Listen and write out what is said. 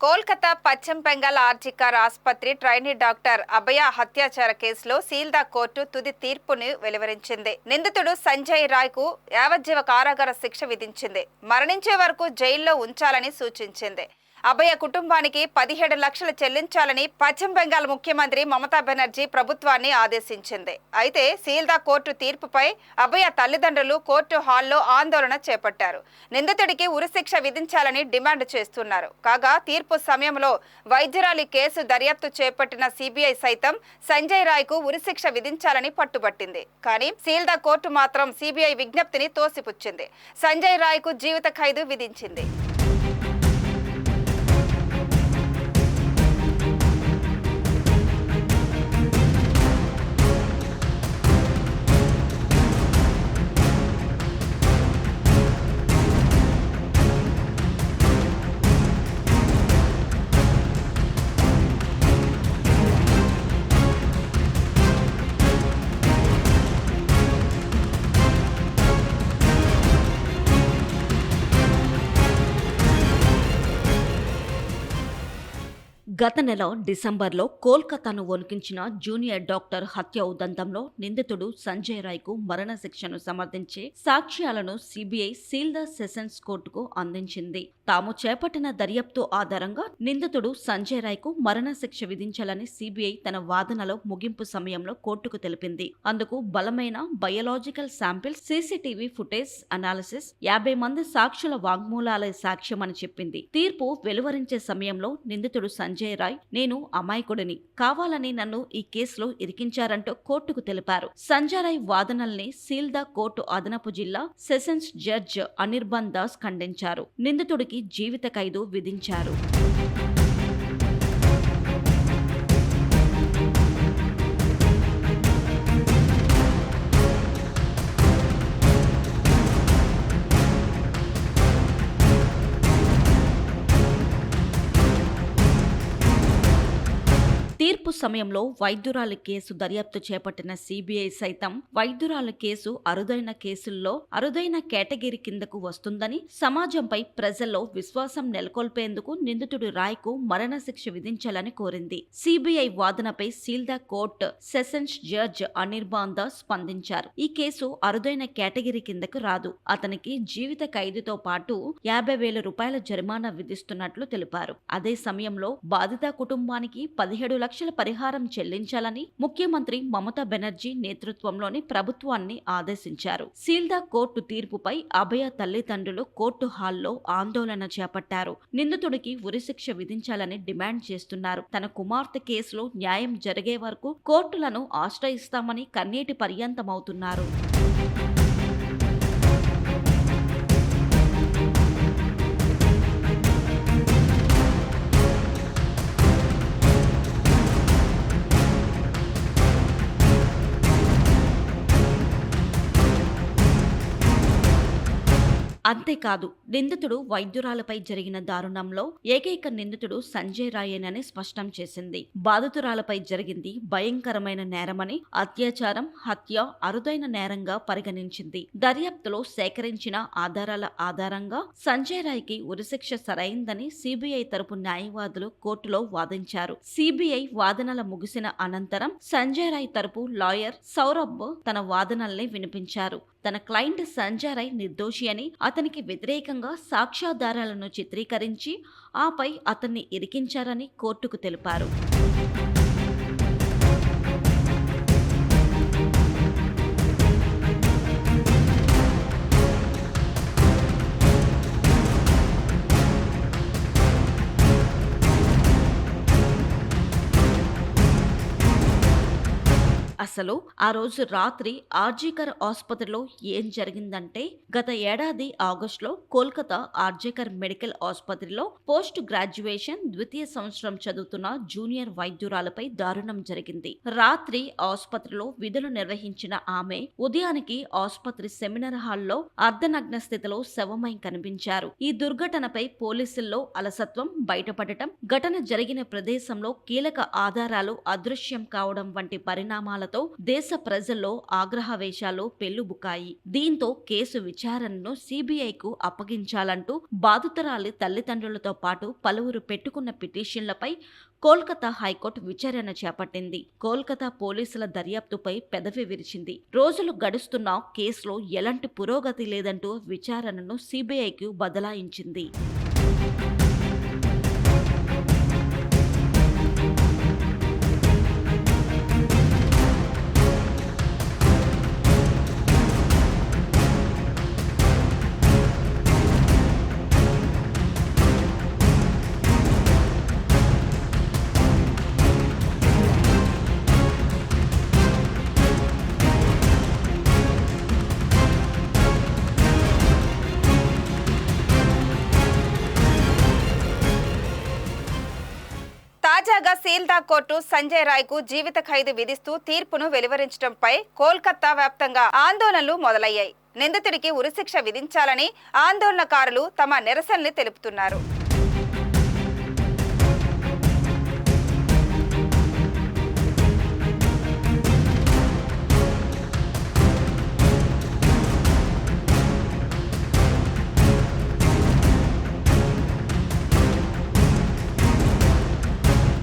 కోల్కతా పశ్చిమ బెంగాల్ ఆర్జికర్ ఆసుపత్రి trainee doctor అభయ హత్యాచార కేసులో సీల్దా కోర్టు తుది తీర్పును వెలువరించింది. నిందితుడు సంజయ్ రాయ్ కు యావజ్జీవ కారాగార శిక్ష విధించింది. మరణించే వరకు జైల్లో ఉంచాలని సూచించింది. అభయ కుటుంబానికి 17 లక్షలు చెల్లించాలని పశ్చిమ బెంగాల్ ముఖ్యమంత్రి మమతా బెనర్జీ ప్రభుత్వాన్ని ఆదేశించింది. అయితే సీల్దా కోర్టు తీర్పుపై అభయ తల్లిదండ్రులు కోర్టు హాల్లో ఆందోళన చేపట్టారు. నిందితుడికి ఉరిశిక్ష విధించాలని డిమాండ్ చేస్తున్నారు. కాగా తీర్పు సమయంలో వైద్యురాలి కేసు దర్యాప్తు చేపట్టిన సిబిఐ సైతం సంజయ్ రాయ్ కు ఉరిశిక్ష విధించాలని పట్టుబట్టింది. కానీ సీల్దా కోర్టు మాత్రం సిబిఐ విజ్ఞప్తిని తోసిపుచ్చింది. సంజయ్ రాయ్ కు జీవిత ఖైదు విధించింది. గత నెల డిసెంబర్లో కోల్కతాను వణికించిన జూనియర్ డాక్టర్ హత్య ఉదంతంలో నిందితుడు సంజయ్ రాయ్ కు మరణశిక్షను సమర్థించే సాక్ష్యాలను సిబిఐ సీల్దా సెషన్స్ కోర్టుకు అందించింది. తాము చేపట్టిన దర్యాప్తు ఆధారంగా నిందితుడు సంజయ్ రాయ్ కు మరణశిక్ష విధించాలని సిబిఐ తన వాదనలో ముగింపు సమయంలో కోర్టుకు తెలిపింది. అందుకు బలమైన biological sample, CCTV footage analysis, 50 మంది సాక్షుల వాంగ్మూలాలే సాక్ష్యమని చెప్పింది. తీర్పు వెలువరించే సమయంలో నిందితుడు సంజయ్ రాయ్, నేను అమాయకుడిని, కావాలని నన్ను ఈ కేసులో ఇరికించారంటూ కోర్టుకు తెలిపారు. సంజయ్ రాయ్ వాదనల్ని సీల్దా కోర్టు అదనపు జిల్లా సెషన్స్ జడ్జ్ అనిర్బన్ దాస్ ఖండించారు. నిందితుడికి జీవిత ఖైదు విధించారు. తీర్పు సమయంలో వైద్యురాలి కేసు దర్యాప్తు చేపట్టిన సిబిఐ సైతం వైద్యురాలి కేసు అరుదైన కేసుల్లో అరుదైన కేటగిరీ కిందకు వస్తుందని, సమాజంపై ప్రజల్లో విశ్వాసం నెలకొల్పేందుకు నిందితుడు రాయ్ కు మరణశిక్ష విధించాలని కోరింది. సిబిఐ వాదనపై Sealdah court sessions judge Anirban Das స్పందించారు. ఈ కేసు అరుదైన కేటగిరీ కిందకు రాదు, అతనికి జీవిత ఖైదుతో పాటు 50,000 రూపాయల జరిమానా విధిస్తున్నట్లు తెలిపారు. అదే సమయంలో బాధిత కుటుంబానికి 17 లక్షల పరిహారం చెల్లించాలని ముఖ్యమంత్రి మమతా బెనర్జీ నేతృత్వంలోని ప్రభుత్వాన్ని ఆదేశించారు. సీల్దా కోర్టు తీర్పుపై అభయ తల్లిదండ్రులు కోర్టు హాల్లో ఆందోళన చేపట్టారు. నిందితుడికి ఉరిశిక్ష విధించాలని డిమాండ్ చేస్తున్నారు. తన కుమార్తె కేసులో న్యాయం జరిగే వరకు కోర్టులను ఆశ్రయిస్తామని కన్నీటి పర్యంతమవుతున్నారు. అంతేకాదు, నిందితుడు వైద్యురాలపై జరిగిన దారుణంలో ఏకైక నిందితుడు సంజయ్ రాయేనని స్పష్టం చేసింది. బాధితురాలపై జరిగింది భయంకరమైన నేరమని, అత్యాచారం, హత్య అరుదైన నేరంగా పరిగణించింది. దర్యాప్తులో సేకరించిన ఆధారాల ఆధారంగా సంజయ్ రాయ్ కి ఉరిశిక్ష సరైందని సిబిఐ తరపు న్యాయవాదులు కోర్టులో వాదించారు. సిబిఐ వాదనల ముగిసిన అనంతరం సంజయ్ రాయ్ తరపు లాయర్ సౌరభ్ తన వాదనల్ని వినిపించారు. తన క్లయింట్ సంజయ్ రాయ్ నిర్దోషి అని, అతనికి వ్యతిరేకంగా సాక్ష్యాధారాలను చిత్రీకరించి ఆపై అతన్ని ఇరికించారని కోర్టుకు తెలిపారు. అసలు ఆ రోజు రాత్రి ఆర్జికర్ ఆసుపత్రిలో ఏం జరిగిందంటే, గత ఏడాది ఆగస్టులో కోల్కతా ఆర్జికర్ మెడికల్ ఆసుపత్రిలో పోస్ట్ గ్రాడ్యుయేషన్ ద్వితీయ సంవత్సరం చదువుతున్న జూనియర్ వైద్యురాలపై దారుణం జరిగింది. రాత్రి ఆసుపత్రిలో విధులు నిర్వహించిన ఆమె ఉదయానికి ఆసుపత్రి సెమినార్ హాల్లో అర్ధనగ్న స్థితిలో శవమై కనిపించారు. ఈ దుర్ఘటనపై పోలీసుల్లో అలసత్వం బయటపడటం, ఘటన జరిగిన ప్రదేశంలో కీలక ఆధారాలు అదృశ్యం కావడం వంటి పరిణామాలతో దేశ ప్రజల్లో ఆగ్రహవేశాలు పెల్లుబుకాయి. దీంతో కేసు విచారణను సిబిఐకు అప్పగించాలంటూ బాధితురాలి తల్లిదండ్రులతో పాటు పలువురు పెట్టుకున్న పిటిషన్లపై కోల్కతా హైకోర్టు విచారణ చేపట్టింది. కోల్కతా పోలీసుల దర్యాప్తుపై పెదవి విరిచింది. రోజులు గడుస్తున్నా కేసులో ఎలాంటి పురోగతి లేదంటూ విచారణను సిబిఐకు బదలాయించింది. తాజాగా సీల్దా కోర్టు సంజయ్ రాయ్ కు జీవిత ఖైదు విధిస్తూ తీర్పును వెలువరించడంపై కోల్కతా వ్యాప్తంగా ఆందోళనలు మొదలయ్యాయి. నిందితుడికి ఉరిశిక్ష విధించాలని ఆందోళనకారులు తమ నిరసనని తెలుపుతున్నారు.